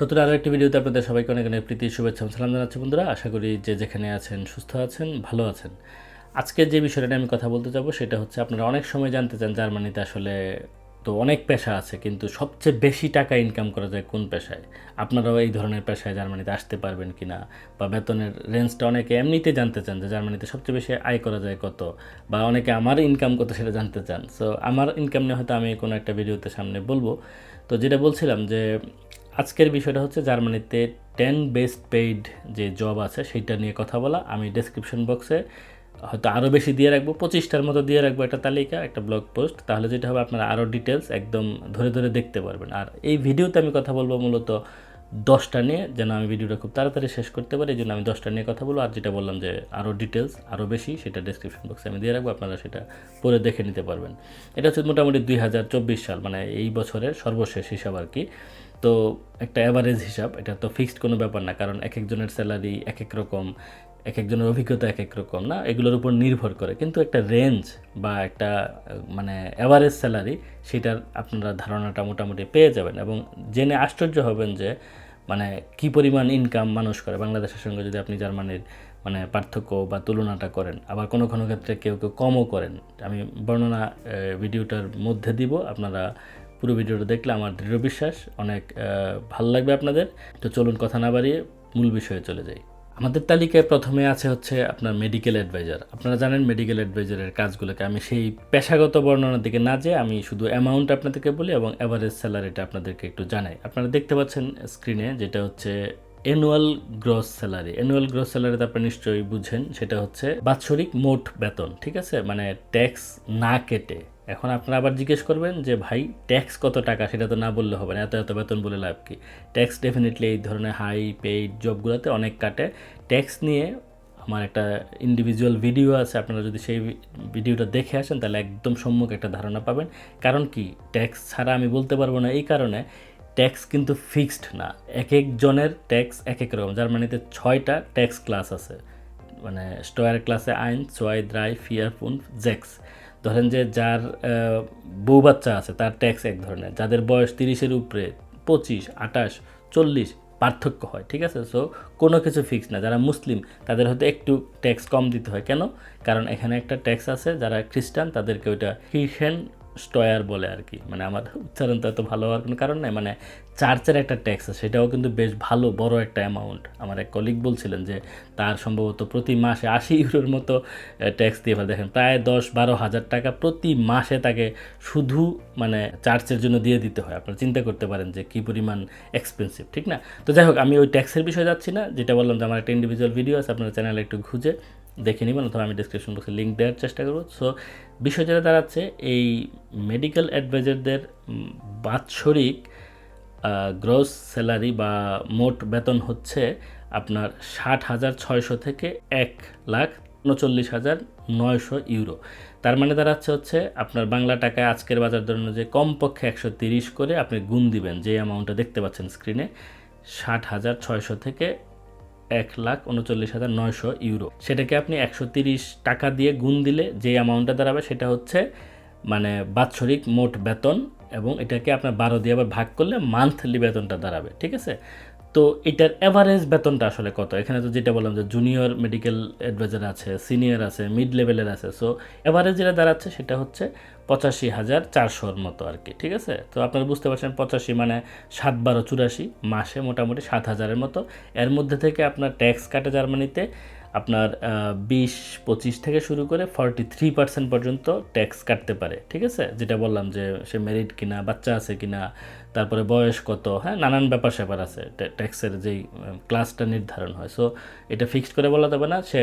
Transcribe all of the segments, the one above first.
নতুন আরও একটি ভিডিওতে আপনাদের সবাইকে অনেক অনেক প্রীতি শুভেচ্ছা ও সালাম জানাচ্ছি বন্ধুরা। আশা করি যে যেখানে আছেন সুস্থ আছেন, ভালো আছেন। আজকে যে বিষয়টা নিয়ে আমি কথা বলতে যাব সেটা হচ্ছে, আপনারা অনেক সময় জানতে চান জার্মানিতে আসলে তো অনেক পেশা আছে, কিন্তু সবচেয়ে বেশি টাকা ইনকাম করা যায় কোন পেশায়। আপনারাও এই ধরনের পেশায় জার্মানিতে আসতে পারবেন কিনা, বা বেতনের রেঞ্জটা অনেকে এমনিতে জানতে চান যে জার্মানিতে সবচেয়ে বেশি আয় করা যায় কত, বা অনেকে আমার ইনকাম কত সেটা জানতে চান। সো আমার ইনকাম নিয়ে হয়তো আমি কোনো একটা ভিডিওতে সামনে বলবো। তো যেটা বলছিলাম যে আজকের বিষয়টা হচ্ছে জার্মানিতে 10 বেস্ট পেইড যে জব আছে সেইটা নিয়ে কথা বলা। আমি ডেসক্রিপশন বক্সে হয়তো আরও বেশি দিয়ে রাখবো, 25টার মতো দিয়ে রাখবো একটা তালিকা, একটা ব্লগ পোস্ট। তাহলে যেটা হবে, আপনারা আরও ডিটেলস একদম ধরে ধরে দেখতে পারবেন। আর এই ভিডিওতে আমি কথা বলবো মূলত 10টা নিয়ে, যেন আমি ভিডিওটা খুব তাড়াতাড়ি শেষ করতে পারি। এই জন্য আমি 10টা নিয়ে কথা বলবো। আর যেটা বললাম যে আরও ডিটেলস আরও বেশি, সেটা ডেসক্রিপশন বক্সে আমি দিয়ে রাখবো, আপনারা সেটা পরে দেখে নিতে পারবেন। এটা হচ্ছে মোটামুটি 2024 সাল, মানে এই বছরের সর্বশেষ হিসাব আর কি। তো একটা অ্যাভারেজ হিসাব, এটা তো ফিক্সড কোনো ব্যাপার না, কারণ এক একজনের স্যালারি এক এক রকম, এক একজনের অভিজ্ঞতা এক এক রকম না, এগুলোর উপর নির্ভর করে। কিন্তু একটা রেঞ্জ বা একটা মানে অ্যাভারেজ স্যালারি, সেটার আপনারা ধারণাটা মোটামুটি পেয়ে যাবেন, এবং জেনে আশ্চর্য হবেন যে মানে কী পরিমাণ ইনকাম মানুষ করে বাংলাদেশের সঙ্গে যদি আপনি জার্মানির মানে পার্থক্য বা তুলনাটা করেন। আবার কোনো কোনো ক্ষেত্রে কেউ কেউ কমও করেন। আমি বর্ণনা ভিডিওটার মধ্যে দিব, আপনারা পুরো ভিডিওটা দেখলে আমার দৃঢ় বিশ্বাস অনেক ভালো লাগবে আপনাদের। তো চলুন কথা না বাড়িয়ে মূল বিষয়ে চলে যাই। আমাদের তালিকায় প্রথমে আছে হচ্ছে আপনার মেডিকেল অ্যাডভাইজার। আপনারা জানেন মেডিকেল অ্যাডভাইজারের কাজগুলোকে আমি সেই পেশাগত বর্ণনার দিকে না যেয়ে আমি শুধু অ্যামাউন্ট আপনাদেরকে বলি এবং অ্যাভারেজ স্যালারিটা আপনাদেরকে একটু জানাই। আপনারা দেখতে পাচ্ছেন স্ক্রিনে, যেটা হচ্ছে annual gross salary. Annual gross স্যালারিতে আপনি নিশ্চয়ই বুঝেন, সেটা হচ্ছে বাৎসরিক মোট বেতন, ঠিক আছে, মানে ট্যাক্স না কেটে। এখন আপনারা আবার জিজ্ঞেস করবেন যে ভাই ট্যাক্স কত টাকা, সেটা তো না বললে হবে না, এত এত বেতন বলে লাভ কি। ট্যাক্স ডেফিনেটলি এই ধরনের হাই পেইড জবগুলোতে অনেক কাটে। ট্যাক্স নিয়ে আমার একটা ইন্ডিভিজুয়াল ভিডিও আছে, আপনারা যদি সেই ভিডিওটা দেখে আসেন তাহলে একদম সম্মুখ একটা ধারণা পাবেন। কারণ কি, ট্যাক্স ছাড়া আমি বলতে পারবো না, এই কারণে ট্যাক্স কিন্তু ফিক্সড না, এক একজনের ট্যাক্স এক এক রকম। জার্মানিতে 6টা ট্যাক্স ক্লাস আছে, মানে স্টয়ার ক্লাসে আইন, সোয়াই, দ্রাই, ফিয়ার, পুন, জেক্স। ধরেন যে যার বউ বাচ্চা আছে তার ট্যাক্স এক ধরনের, যাদের বয়স 30-এর উপরে 25, 28, 40 পার্থক্য হয়, ঠিক আছে। সো কোনো কিছু ফিক্স না। যারা মুসলিম তাদের হয়তো একটু ট্যাক্স কম দিতে হয়। কেন? কারণ এখানে একটা ট্যাক্স আছে, যারা খ্রিস্টান তাদেরকে ওইটা খ্রিস্টান স্টয়ার বলে আর কি। মানে আমার উচ্চারণ তো এত ভালো হওয়ার কোনো কারণ নাই। মানে চার্চের একটা ট্যাক্স আছে, সেটাও কিন্তু বেশ ভালো বড় একটা অ্যামাউন্ট। আমার এক কলিগ বলছিলেন যে তার সম্ভবত প্রতি মাসে 80 ইউরোর মতো ট্যাক্স দিয়ে ফেলে। দেখেন প্রায় 10-12 হাজার টাকা প্রতি মাসে তাকে শুধু মানে চার্চের জন্য দিয়ে দিতে হয়। আপনারা চিন্তা করতে পারেন যে কী পরিমাণ এক্সপেন্সিভ, ঠিক না? তো যাই হোক, আমি ওই ট্যাক্সের বিষয়ে যাচ্ছি না। যেটা বললাম যে আমার একটা ইন্ডিভিজুয়াল ভিডিও আছে, আপনার চ্যানেলে একটু খুঁজে দেখে নেবেন, অথবা আমি ডিসক্রিপশন বক্সে লিঙ্ক দেওয়ার চেষ্টা করব। সো বিষয় যেটা দাঁড়াচ্ছে, এই মেডিকেল অ্যাডভাইজারদের বাৎসরিক গ্রস স্যালারি বা মোট বেতন হচ্ছে আপনার 60,600 থেকে 1,39,900 ইউরো। তার মানে দাঁড়াচ্ছে হচ্ছে আপনার বাংলা টাকায় আজকের বাজার দর অনুযায়ী কমপক্ষে 130 করে আপনি গুণ দিবেন, যে অ্যামাউন্টটা দেখতে পাচ্ছেন স্ক্রিনে, 60,600 থেকে 1,39,900 ইউরো। সেটাকে আপনি 130 টাকা দিয়ে গুণ দিলে যে অ্যামাউন্টটা দাঁড়াবে সেটা হচ্ছে মানে বাৎসরিক মোট বেতন, এবং এটাকে আপনার 12 দিয়ে আবার ভাগ করলে মান্থলি বেতনটা দাঁড়াবে, ঠিক আছে। তো এটার অ্যাভারেজ বেতনটা আসলে কত? এখানে তো যেটা বললাম যে জুনিয়র মেডিকেল অ্যাডভাইজার আছে, সিনিয়র আছে, মিড লেভেলের আছে। সো অ্যাভারেজ যেটা দাঁড়াচ্ছে সেটা হচ্ছে 85,400-র মতো আর কি, ঠিক আছে। তো আপনারা বুঝতে পারছেন 85 মানে 7-12-84 মাসে মোটামুটি 7,000-এর মতো। এর মধ্যে থেকে আপনার ট্যাক্স কাটে জার্মানিতে আপনার 20-25 থেকে শুরু করে 43% পর্যন্ত ট্যাক্স কাটতে পারে, ঠিক আছে। যেটা বললাম যে সে মেরিড কিনা, বাচ্চা আছে কিনা, তারপরে বয়স কত, হ্যাঁ, নানান ব্যাপার স্যাপার আছে ট্যাক্সের যেই ক্লাসটা নির্ধারণ হয়। সো এটা ফিক্সড করে বলা যাবে না সে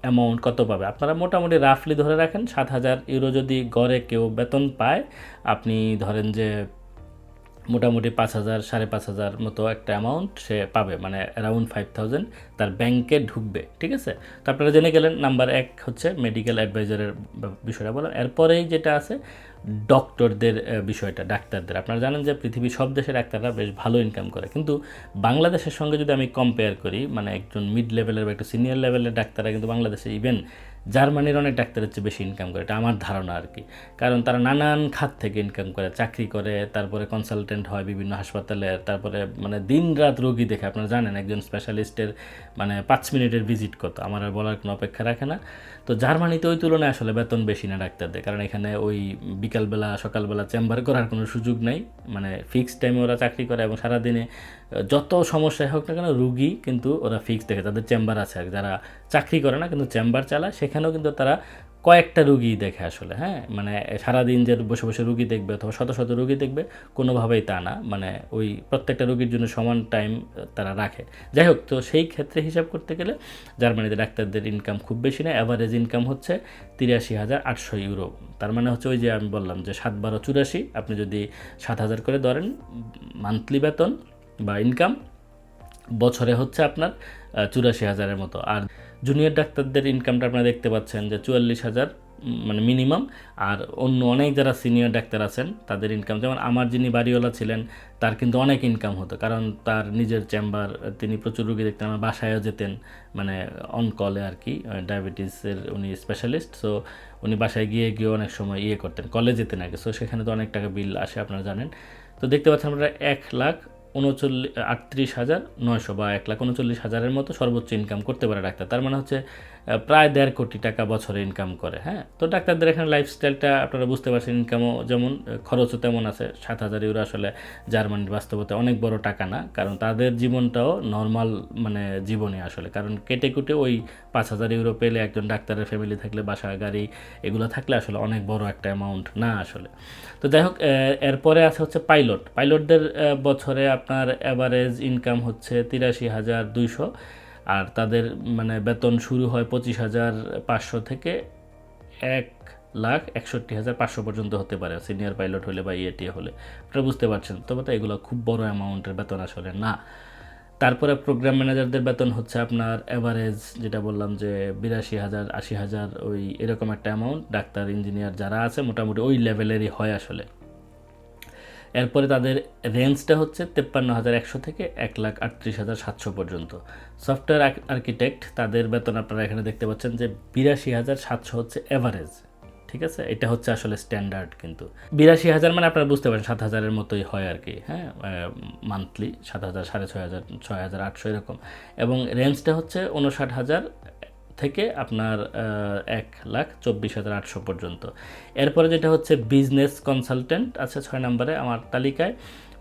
অ্যামাউন্ট কত পাবে। আপনারা মোটামুটি রাফলি ধরে রাখেন 7,000 ইউরো যদি গড়ে কেউ বেতন পায়, আপনি ধরেন যে মোটামুটি 5,000 5,500 মতো একটা অ্যামাউন্ট সে পাবে, মানে অ্যারাউন্ড 5,000 তার ব্যাংকে ঢুকবে, ঠিক আছে। তো আপনারা জেনে গেলেন নাম্বার 1 হচ্ছে মেডিকেল অ্যাডভাইজারের বিষয়টা বললাম। এরপরেই যেটা আছে ডক্টরদের বিষয়টা, ডাক্তারদের। আপনারা জানেন যে পৃথিবীর সব দেশের ডাক্তাররা বেশ ভালো ইনকাম করে, কিন্তু বাংলাদেশের সঙ্গে যদি আমি কম্পেয়ার করি, মানে একজন মিড লেভেলের বা একটু সিনিয়র লেভেলের ডাক্তাররা কিন্তু বাংলাদেশে ইভেন জার্মানির অনেক ডাক্তারের চেয়ে বেশি ইনকাম করে, এটা আমার ধারণা আর কি। কারণ তারা নানান খাত থেকে ইনকাম করে, চাকরি করে, তারপরে কনসালটেন্ট হয় বিভিন্ন হাসপাতালে, তারপরে মানে দিন রাত রোগী দেখে। আপনারা জানেন একজন স্পেশালিস্টের মানে 5 মিনিটের ভিজিট কত, আমার আর বলার কোনো অপেক্ষা রাখে না। তো জার্মানিতে ওই তুলনায় আসলে বেতন বেশি না ডাক্তারদের, কারণ এখানে ওই বিকালবেলা সকালবেলা চেম্বার করার কোনো সুযোগ নাই, মানে ফিক্সড টাইমে ওরা চাকরি করে এবং সারাদিনে যত সমস্যায় হোক না কেন রুগী কিন্তু ওরা ফিক্স দেখে, তাদের চেম্বার আছে আর যারা চাকরি করে না কিন্তু চেম্বার চালায়, সেখানেও কিন্তু তারা কয়েকটা রুগী দেখে আসলে। হ্যাঁ, মানে সারাদিন যে বসে বসে রুগী দেখবে অথবা শত শত রুগী দেখবে কোনোভাবেই তা না, মানে ওই প্রত্যেকটা রুগীর জন্য সমান টাইম তারা রাখে। যাই হোক, তো সেই ক্ষেত্রে হিসাব করতে গেলে জার্মানিতে ডাক্তারদের ইনকাম খুব বেশি না, অ্যাভারেজ ইনকাম হচ্ছে 83,800 ইউরো। তার মানে হচ্ছে ওই যে আমি বললাম যে 7-12-84, আপনি যদি 7,000 করে ধরেন মান্থলি বেতন বা ইনকাম, বছরে হচ্ছে আপনার 84,000-এর মতো। আর জুনিয়র ডাক্তারদের ইনকামটা আপনারা দেখতে পাচ্ছেন যে 44,000 মানে মিনিমাম। আর অন্য অনেক যারা সিনিয়র ডাক্তার আছেন তাদের ইনকাম, যেমন আমার যিনি বাড়িওয়ালা ছিলেন তার কিন্তু অনেক ইনকাম হতো, কারণ তার নিজের চেম্বার, তিনি প্রচুর রুগী দেখতেন, আমার বাসায়ও যেতেন মানে অন কলে আর কি, ডায়াবেটিসের উনি স্পেশালিস্ট। সো উনি বাসায় গিয়ে অনেক সময় করতেন, কলে যেতেন আগে। সো সেখানে তো অনেক টাকা বিল আসে আপনারা জানেন। তো দেখতে পাচ্ছেন আমরা 1,38,900 বা 1,39,000-এর মতো সর্বোচ্চ ইনকাম করতে পারে ডাক্তার। তার মানে হচ্ছে প্রায় 1.5 কোটি টাকা বছরে ইনকাম করে। হ্যাঁ, তো ডাক্তারদের এখানে লাইফস্টাইলটা আপনারা বুঝতে পারছেন, ইনকামও যেমন খরচও তেমন আছে। 7,000 ইউরো আসলে জার্মানির বাস্তবতা অনেক বড় টাকা না, কারণ তাদের জীবনটাও নর্মাল মানে জীবনে আসলে, কারণ কেটে কুটে ওই 5,000 ইউরো পেলে একজন ডাক্তারের ফ্যামিলি থাকলে, বাসা গাড়ি এগুলো থাকলে আসলে অনেক বড় একটা অ্যামাউন্ট না আসলে। তো যাই হোক, এরপরে আছে হচ্ছে পাইলটদের বছরে আপনার অ্যাভারেজ ইনকাম হচ্ছে 83,200, আর তাদের মানে বেতন শুরু হয় 25,500 থেকে 1,61,500 পর্যন্ত হতে পারে সিনিয়র পাইলট হলে বা ইএটি হলে। আপনারা বুঝতে পারছেন, তবে তো এগুলো খুব বড় অ্যামাউন্টের বেতন আসলে না। তারপরে প্রোগ্রাম ম্যানেজারদের বেতন হচ্ছে আপনার অ্যাভারেজ, যেটা বললাম যে 82,000 80,000 ওই এরকম একটা অ্যামাউন্ট। ডাক্তার ইঞ্জিনিয়ার যারা আছে মোটামুটি ওই লেভেলেরই হয় আসলে। এরপরে তাদের রেঞ্জটা হচ্ছে 53,100 থেকে 1,38,700 পর্যন্ত। সফটওয়্যার আর্কিটেক্ট তাদের বেতন আপনারা এখানে দেখতে পাচ্ছেন যে 82,700 হচ্ছে অ্যাভারেজ। ঠিক আছে, এটা হচ্ছে আসলে স্ট্যান্ডার্ড। কিন্তু 82,000 মানে আপনারা বুঝতে পারেন 7,000-এর মতোই হয় আর কি। হ্যাঁ, মান্থলি 7,000, 6,500, 6,800 এরকম। এবং রেঞ্জটা হচ্ছে 59,000 থেকে আপনার 1,24,800 পর্যন্ত। এরপরে যেটা হচ্ছে বিজনেস কনসালটেন্ট আছে 6 নম্বরে আমার তালিকায়।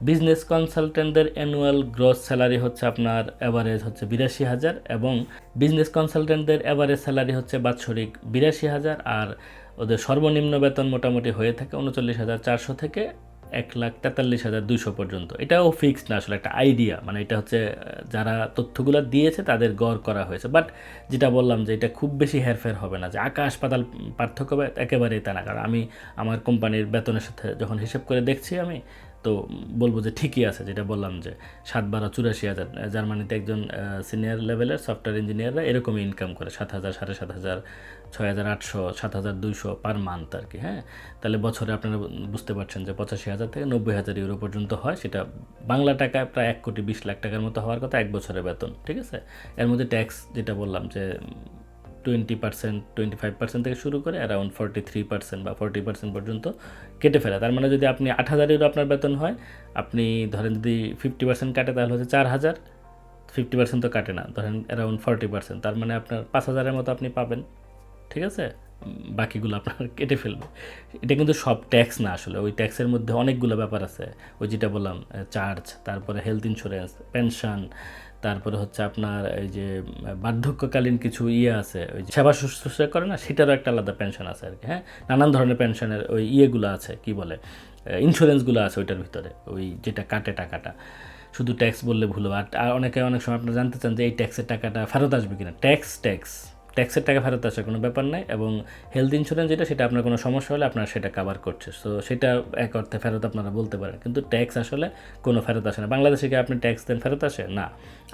বিজনেস কনসালটেন্টদের অ্যানুয়াল গ্রস স্যালারি হচ্ছে আপনার অ্যাভারেজ হচ্ছে 82,000, এবং বিজনেস কনসালটেন্টদের অ্যাভারেজ স্যালারি হচ্ছে বাৎসরিক 82,000, আর ওদের সর্বনিম্ন বেতন মোটামুটি হয়ে থাকে 39,400 থেকে 1,43,200 পর্যন্ত। এটাও ফিক্সড না আসলে, একটা আইডিয়া, মানে এটা হচ্ছে যারা তথ্যগুলো দিয়েছে তাদের গড় করা হয়েছে। বাট যেটা বললাম যে এটা খুব বেশি হেরফের হবে না, যে আকাশ পাতাল পার্থক্য একেবারেই তা না। কারণ আমি আমার কোম্পানির বেতনের সাথে যখন হিসেব করে দেখছি আমি, তো বলবো যে ঠিকই আছে। যেটা বললাম যে 7-12-84,000, জার্মানিতে একজন সিনিয়র লেভেলের সফটওয়্যার ইঞ্জিনিয়াররা এরকমই ইনকাম করে 7,000, 7,500, 6,800, 7,200 পার মান্থ আর কি। হ্যাঁ, তাহলে বছরে আপনারা বুঝতে পারছেন যে 85,000 থেকে 90,000 ইউরো পর্যন্ত হয়। সেটা বাংলা টাকায় প্রায় 1,20,00,000 টাকার মতো হওয়ার কথা এক বছরের বেতন। ঠিক আছে, এর মধ্যে ট্যাক্স যেটা বললাম যে 20%, 25% থেকে শুরু করে অ্যারাউন্ড 43% বা 40% পর্যন্ত কেটে ফেলে। তার মানে যদি আপনি 8,000 ইউরো আপনার বেতন হয়, আপনি ধরেন যদি 50% কাটে তাহলে হচ্ছে 4,000, 50% তো কাটে না, ধরেন অ্যারাউন্ড 40%, তার মানে আপনার 5,000-এর মতো আপনি পাবেন। ঠিক আছে, বাকিগুলো আপনার কেটে ফেলবে। এটা কিন্তু সব ট্যাক্স না আসলে, ওই ট্যাক্সের মধ্যে অনেকগুলো ব্যাপার আছে। ওই যেটা বললাম চার্জ, তারপরে হেলথ ইন্স্যুরেন্স, পেনশন, তারপরে হচ্ছে আপনার এই যে বার্ধক্যকালীন কিছু আছে, ওই যে সেবা শুশ্রূষা করে না, সেটারও একটা আলাদা পেনশন আছে আর কি। হ্যাঁ, নানান ধরনের পেনশনের ওই ইয়েগুলো আছে, কি বলে ইন্স্যুরেন্সগুলো আছে ওইটার ভিতরে, ওই যেটা কাটে টাকাটা। শুধু ট্যাক্স বললে ভুল হবে। আর অনেকে অনেক সময় আপনারা জানতে চান যে এই ট্যাক্সের টাকাটা ফেরত আসবে কিনা। ট্যাক্সের টাকা ফেরত আসার কোনো ব্যাপার নাই, এবং হেলথ ইন্স্যুরেন্স যেটা, সেটা আপনার কোনো সমস্যা হলে আপনার সেটা কাভার করছে। সো সেটা এক অর্থে ফেরত আপনারা বলতে পারেন, কিন্তু ট্যাক্স আসলে কোনো ফেরত আসে না। বাংলাদেশে কি আপনি ট্যাক্স দেন ফেরত আসে না?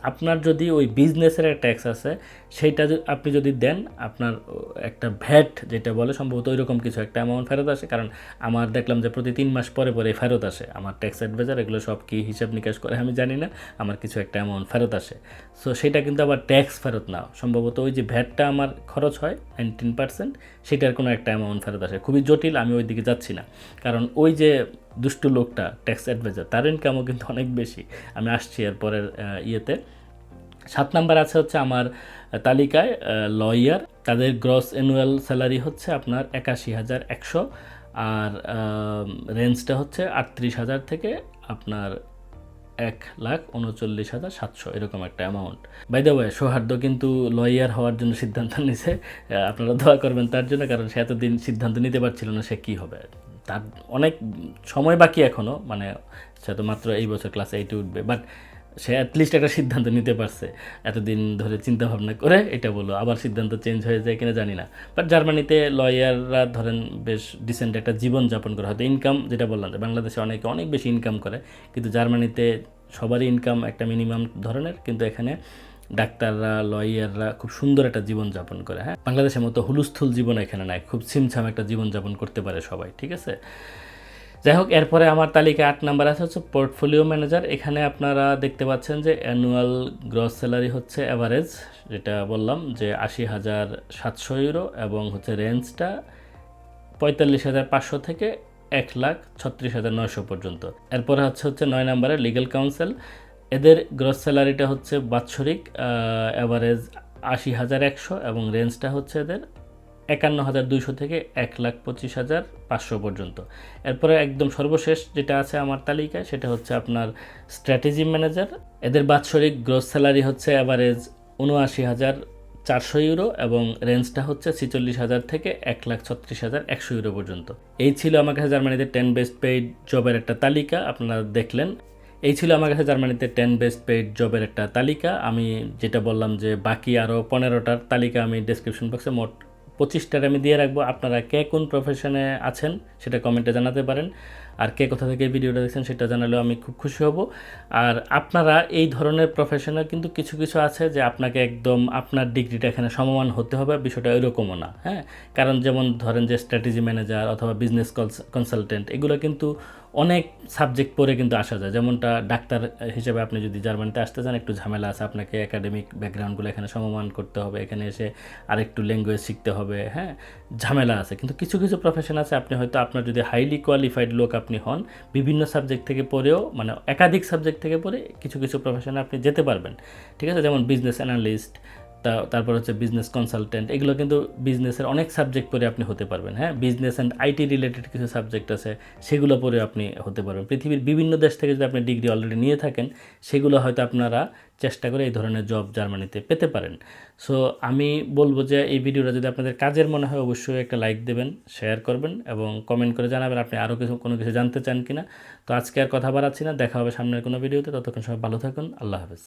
আপনার যদি ওই বিজনেসের একটা ট্যাক্স আছে সেইটা আপনি যদি দেন, আপনার একটা ভ্যাট যেটা বলে সম্ভবত ওইরকম কিছু একটা অ্যামাউন্ট ফেরত আসে। কারণ আমার দেখলাম যে প্রতি 3 মাস পরে পরে ফেরত আসে আমার ট্যাক্স অ্যাডভাইজার, এগুলো সব কি হিসাব নিকাশ করে আমি জানি না, আমার কিছু একটা অ্যামাউন্ট ফেরত আসে। সো সেটা কিন্তু আবার ট্যাক্স ফেরত না, সম্ভবত ওই যে ভ্যাটটা আমার খরচ হয় 19%, সেটার কোনো একটা অ্যামাউন্ট ফেরত আসে। খুবই জটিল, আমি ওই দিকে যাচ্ছি না, কারণ ওই যে দুষ্টু লোকটা ট্যাক্স অ্যাডভাইজার তার ইনকামও কিন্তু অনেক বেশি। আমি আসছি এর পরের ইয়েতে। 7 নাম্বার আছে হচ্ছে আমার তালিকায় লয়ার, তাদের গ্রস অ্যানুয়াল স্যালারি হচ্ছে আপনার 81,100, আর রেঞ্জটা হচ্ছে 38,000 থেকে আপনার 1,39,700, এরকম একটা অ্যামাউন্ট। বাই দ্য ওয়ে, সৌহার্দ্য কিন্তু লয়ার হওয়ার জন্য সিদ্ধান্ত নিছে, আপনারা দোয়া করবেন তার জন্য, কারণ সে এতদিন সিদ্ধান্ত নিতে পারছিল না সে কী হবে। তার অনেক সময় বাকি এখনও, মানে সে তো মাত্র এই বছর ক্লাস 8-এ উঠবে, বাট সে অ্যাটলিস্ট একটা সিদ্ধান্ত নিতে পারছে এতদিন ধরে চিন্তা ভাবনা করে। এটা বলো আবার সিদ্ধান্ত চেঞ্জ হয়ে যায় কিনা জানি না, বাট জার্মানিতে লয়াররা ধরেন বেশ ডিসেন্ট একটা জীবন যাপন করে। হয়তো ইনকাম যেটা বললাম যে বাংলাদেশে অনেকে অনেক বেশি ইনকাম করে, কিন্তু জার্মানিতে সবারই ইনকাম একটা মিনিমাম ধরনের, কিন্তু এখানে ডাক্তাররা লয়াররা খুব সুন্দর একটা জীবন যাপন করে। হ্যাঁ, বাংলাদেশের মতো হুলুস্থুল জীবন এখানে নাই, খুব ছিমছাম একটা জীবন যাপন করতে পারে সবাই, ঠিক আছে। যাই হোক, এরপরে আমার তালিকায় 8 নাম্বার আছে হচ্ছে পোর্টফোলিও ম্যানেজার। এখানে আপনারা দেখতে পাচ্ছেন যে অ্যানুয়াল গ্রস স্যালারি হচ্ছে অ্যাভারেজ, যেটা বললাম যে 80,700 ইউরো, এবং হচ্ছে রেঞ্জটা 45,500 থেকে 1,36,900 পর্যন্ত। এরপরে হচ্ছে 9 নাম্বারের লিগ্যাল কাউন্সিল। এদের গ্রস স্যালারিটা হচ্ছে বাৎসরিক অ্যাভারেজ 80,100, এবং রেঞ্জটা হচ্ছে এদের 51,200 থেকে 1,25,500 পর্যন্ত। এরপরে একদম সর্বশেষ যেটা আছে আমার তালিকায় সেটা হচ্ছে আপনার স্ট্র্যাটেজি ম্যানেজার। এদের বাৎসরিক গ্রস স্যালারি হচ্ছে অ্যাভারেজ 79,400 ইউরো, এবং রেঞ্জটা হচ্ছে 46,000 থেকে 1,36,100 ইউরো পর্যন্ত। এই ছিল আমার কাছে জার্মানিতে 10 বেস্ট পেইড জবের একটা তালিকা, আপনারা দেখলেন। এই ছিল আমার কাছে জার্মানিতে 10 বেস্ট পেইড জবের একটা তালিকা। আমি যেটা বললাম যে বাকি আরও 15টার তালিকা আমি ডেসক্রিপশন বক্সে মোট 25টার আমি দিয়ে রাখবো। আপনারা কে কোন প্রফেশনে আছেন সেটা কমেন্টে জানাতে পারেন, আর কে কোথা থেকে ভিডিওটা দেখছেন সেটা জানালেও আমি খুব খুশি হব। আর আপনারা এই ধরনের প্রফেশনে কিন্তু কিছু কিছু আছে যে আপনাকে একদম আপনার ডিগ্রিটা এখানে সমমান হতে হবে, বিষয়টা এরকমও না। হ্যাঁ, কারণ যেমন ধরেন যে স্ট্র্যাটেজি ম্যানেজার অথবা বিজনেস কনসালটেন্ট, এগুলো কিন্তু অনেক সাবজেক্ট পড়ে কিন্তু আসা যায়। যেমনটা ডাক্তার হিসেবে আপনি যদি জার্মানিতে আসতে চান, একটু ঝামেলা আছে, আপনাকে একাডেমিক ব্যাকগ্রাউন্ডগুলো এখানে সমমান করতে হবে, এখানে এসে আরেকটু ল্যাঙ্গুয়েজ শিখতে হবে। হ্যাঁ, ঝামেলা আছে। কিন্তু কিছু কিছু প্রফেশন আছে, আপনি হয়তো আপনার যদি হাইলি কোয়ালিফাইড লোক আপনি হন, বিভিন্ন সাবজেক্ট থেকে পড়েও, মানে একাধিক সাবজেক্ট থেকে পড়ে কিছু কিছু প্রফেশনে আপনি যেতে পারবেন, ঠিক আছে। যেমন বিজনেস অ্যানালিস্ট, তারপর হচ্ছে বিজনেস কনসালটেন্ট, এগুলো কিন্তু বিজনেসের অনেক সাবজেক্ট পড়ে আপনি হতে পারবেন। হ্যাঁ, বিজনেস অ্যান্ড আইটি রিলেটেড কিছু সাবজেক্ট আছে, সেগুলো পড়ে আপনি হতে পারবেন। পৃথিবীর বিভিন্ন দেশ থেকে যদি আপনি ডিগ্রি অলরেডি নিয়ে থাকেন, সেগুলো হয়তো আপনারা চেষ্টা করে এই ধরনের জব জার্মানিতে পেতে পারেন। সো আমি বলবো যে এই ভিডিওটা যদি আপনাদের কাজের মনে হয়, অবশ্যই একটা লাইক দেবেন, শেয়ার করবেন, এবং কমেন্ট করে জানাবেন আপনি আরও কোনো কিছু জানতে চান কিনা। তো আজকে আর কথা বাড়াচ্ছি না, দেখা হবে সামনের কোনো ভিডিওতে। ততক্ষণ সবাই ভালো থাকুন, আল্লাহ হাফেজ।